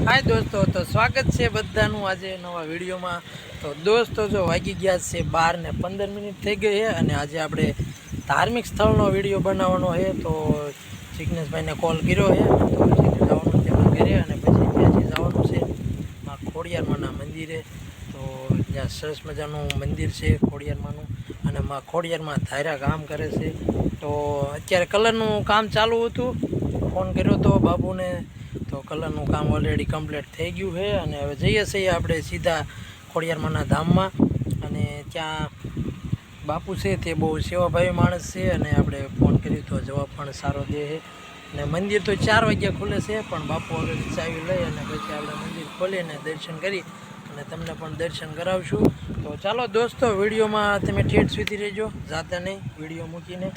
हाय दोस्तों, तो स्वागत है बधानु आज नवा वीडियो में। तो दोस्तों जो वागी गया से 12:15 थी गई है और आज आप धार्मिक स्थल वीडियो बनावनो है। तो जिग्नेश भाई ने कॉल कर्यो है तो जवानुं तेमना घरे अने पछी त्याथी जवानुं छे मां खोडियार माना मंदिरे। तो ज्यां सरस मजानुं मंदिर है खोडियार मानुं अने मां खोडियार मां धार्या काम करे छे। तो अत्यारे कलरनुं काम चालू हतुं, फोन कर्यो तो बाबूने तो कलरनुं काम ऑलरेडी कम्प्लीट थई गयुं है। अने हवे जईए छीए आपणे सीधा खोडियार माना धाममां अने त्यां बापू छे ते बहु सेवाभावी माणस छे अने आपणे फोन कर्यो तो जवाब पण सारो दे है। ने मंदिर तो 4 वाग्या खुले छे पण बापू ऑलरेडी चावी लई अने पछी आपणे मंदिर खोलीने दर्शन करी अने तमने पण दर्शन करावशुं। तो चालो दोस्तों विडियो में तमे ठेठ सुधी रहेजो, जाता नहीं विडियो मूकीने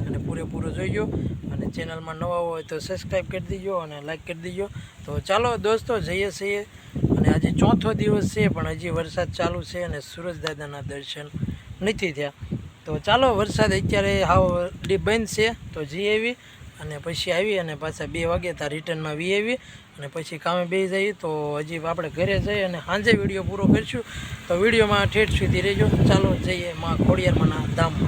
अने पूरेपूरो जोईजो अने चेनल में नवा हो तो सब्सक्राइब कर दीजो अने लाइक कर दीजो। तो चलो दोस्तों जईए छीए अने आज चौथो दिवस है पण हजी वरसाद चालू है अने सूरज दादाना दर्शन नहीं थया। तो चलो वरसाद अत्यारे हाव बंध से तो जी आवी अने पछी आवी अने पाछा 2 वागे तार रिटर्न में वी आवी अने पछी कामे बेही जाइए। तो हजी आपणे घरे जई अने सांजे विडियो पूरो करशुं। तो विडियो में ठेठ सुधी रहेजो। चालो जईए मां खोडियार माना धाम।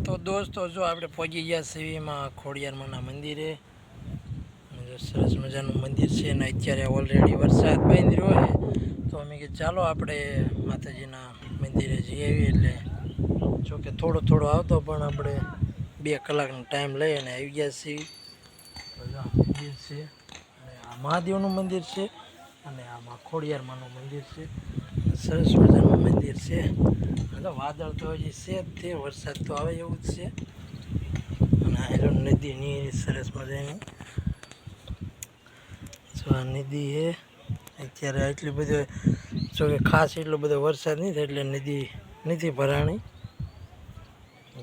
तो दोस्तों जो आपणे पहुंची गया छीए मां खोडियार माना मंदिरे। जो सरस मजानुं मंदिर है ने अत्यारे ऑलरेडी वरसाद बंध रह्यो है। तो अमे के चालो आपणे माताजीना मंदिरे जई आवीए एटले जो कि थोड़ो थोड़ो आवतो पण आपणे 2 कलाकनो टाइम लई अने आई गया छीए। तो जो मंदिर है अने आ महादेवनुं मंदिर है अने आ मां खोडियार मानुं मंदिर है। सरस मजानुं मंदिर है। वादळ तो हजी से थे, वरसाद तो आवे एवुं ज छे अने आ नदीनी सरस मजानी जो आ नदी है अत्यारे आटली बधी जो कि खास एटलो बधो वरसाद नहीं थाय एटले नदी नहीं भराणी।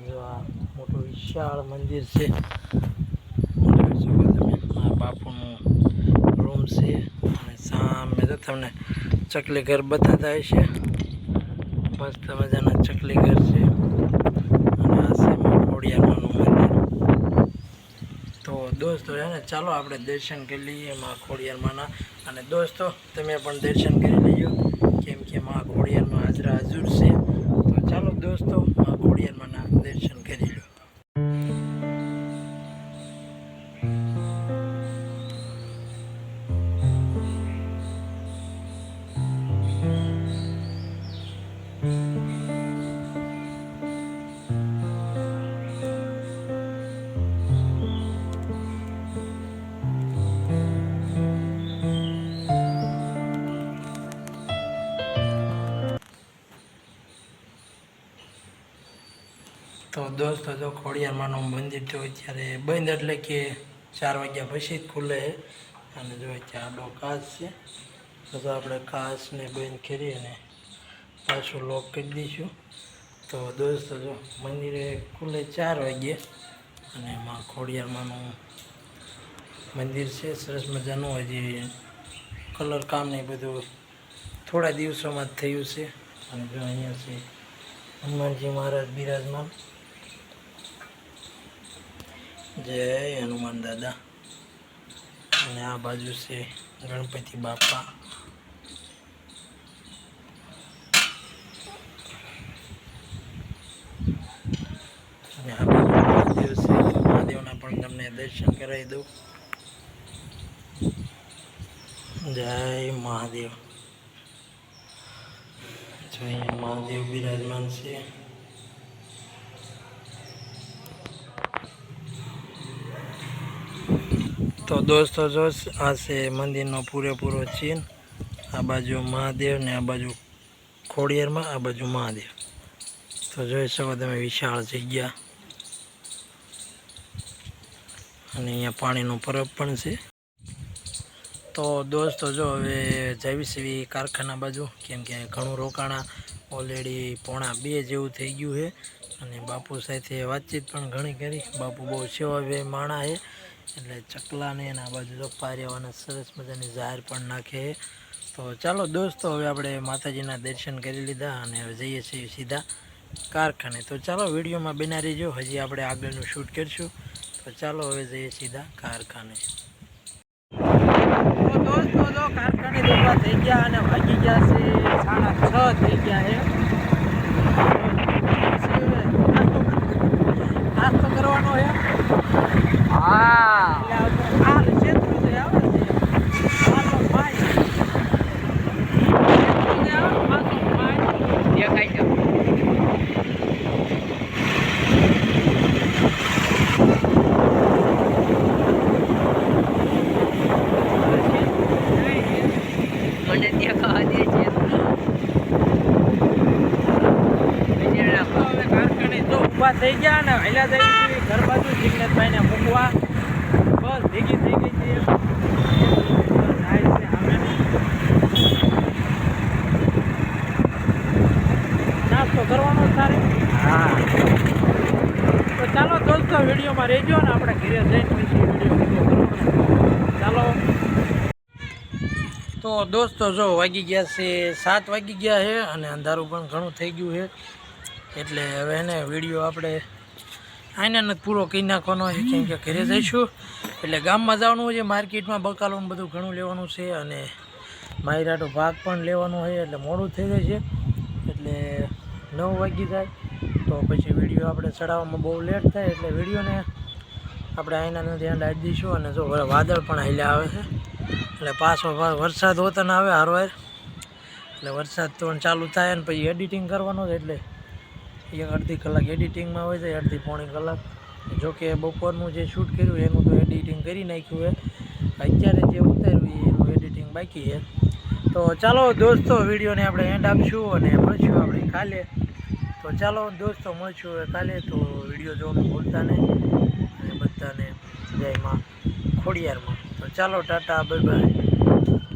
जो आ मोटो विशाळ मंदिर है। आ बापूनुं रूम है अने सामे जो तमने चकली घर बताता हशे। मस्त मजाना चकली घर है अने आ छे मां खोडियार मानुं मंदिर। तो दोस्तों है ने चालो आपणे दर्शन कर लीए मां खोडियार माना अने दोस्तों तमे पण दर्शन करी लीजो केम के मां खोडियार मां हाजरा हजूर है। तो चालो दोस्तों मां खोडियार माना दर्शन करी लो। तो दोस्तों जो खोडियार मानुं मंदिर तो अत्यारे बंद एटले के 4 वाग्या पछी ज खुले है अने जो अत्यारे आडो काच छे तो आपणे काचने बंद करी अने पाछो लॉक करी दईशुं। तो दोस्तों जो मंदिर खुले 4 वाग्ये अने मां खोडियार मानुं मंदिर है सरस मजानुं। हजी कलर काम ने बधुं थोड़ा दिवसों में थयुं छे अने जो अहींया छे हनुमानजी महाराज बिराजमान। जय हनुमान दादा अने आ बाजू से गणपति बापा। अने आ बाजू महादेव से महादेवना पण तमने दर्शन करावी दઉં। जय महादेव। जय महादेव बिराजमान से। तो दोस्तों जो आ से मंदिर पूरेपूरो चिन्ह આ બાજુ મહાદેવ ને આ બાજુ ખોડિયારમાં, આ બાજુ મહાદેવ. તો જોઈ શકો તમે વિશાળ જગ્યા, અને અહીંયા પાણીનો પરબ પણ છે. તો દોસ્તો જો હવે જઈશ એવી કારખાના બાજુ, કેમ કે ઘણું રોકાણા, ઓલરેડી 1:45 જેવું થઈ ગયું છે. અને બાપુ સાથે વાતચીત પણ ઘણી કરી. બાપુ બહુ સેવાભાવી માણા છે, એટલે ચકલાને એના બાજુ રોપા રહેવાના સરસ મજાની જાહેર પણ નાખે. તો ચાલો દોસ્તો, હવે આપણે માતાજીના દર્શન કરી લીધા અને હવે જઈએ છીએ સીધા કારખાને. તો ચાલો વિડીયોમાં બના રહેજો, હજી આપણે આગળનું શૂટ કરીશું. તો ચાલો હવે જઈએ સીધા કારખાને. તો દોસ્તો જો કારખાને દોડવા થઈ ગયા અને વાગી ગયા છે 6:30 થઈ ગયા છે. નાસ્તો કરવાનો છે. હા આ ક્ષેત્ર જે આવે છે પાછો ભાઈ દેખાય છે. મને દેખાવા દે છે. કારખાને જો ઊભા થઈ ગયા ને વહેલા જઈ ઘર બાજુ જિગ્નેશભાઈને મૂકવા. બસ ભેગી થઈ ગઈ છે. નાસ્તો કરવાનો સારે. હા તો ચાલો દોસ્તો વિડીયોમાં રહેજો ને આપણે ઘરે જઈને પછી વિડીયો કરવાનો. ચાલો તો દોસ્તો જો વાગી ગયા છે 7 વાગી ગયા છે અને અંધારું પણ ઘણું થઈ ગયું છે. એટલે હવે એને વિડીયો આપણે આને નથી પૂરો કરી નાખવાનો છે, કેમ કે ઘરે જઈશું એટલે ગામમાં જવાનું છે. માર્કેટમાં બકાલોનું બધું ઘણું લેવાનું છે અને માયરાટો ભાગ પણ લેવાનો છે, એટલે મોડું થઈ જાય છે. એટલે 9 વાગી જાય તો પછી વિડીયો આપણે ચડાવવામાં બહુ લેટ થાય, એટલે વિડીયોને આપણે આઈનાને ધ્યાન રાખી દઈશું. અને જો વાદળ પણ હાલ્યા આવે છે, એટલે પાછો વરસાદ હોતો ને આવે હારવાર, એટલે વરસાદ તો ચાલુ થાય ને પછી એડિટિંગ કરવાનો છે. એટલે 1-અડધી કલાક એડિટિંગમાં હોય જાય, 1-પોણી કલાક. જોકે બપોરનું જે શૂટ કર્યું એનું તો એડિટિંગ કરી નાખ્યું છે, અત્યારે જે ઉતાર્યું એનું એડિટિંગ બાકી છે. તો ચાલો દોસ્તો વિડીયોને આપણે એન્ડ આપીશું અને મળશું આપણે કાલે. તો ચાલો દોસ્તો મળશું હવે કાલે. તો વિડીયો જોવાનું ભૂલતા નહીં અને બધાને જય માં ખોડિયારમાં. તો ચાલો ટાટા, બાય બાય.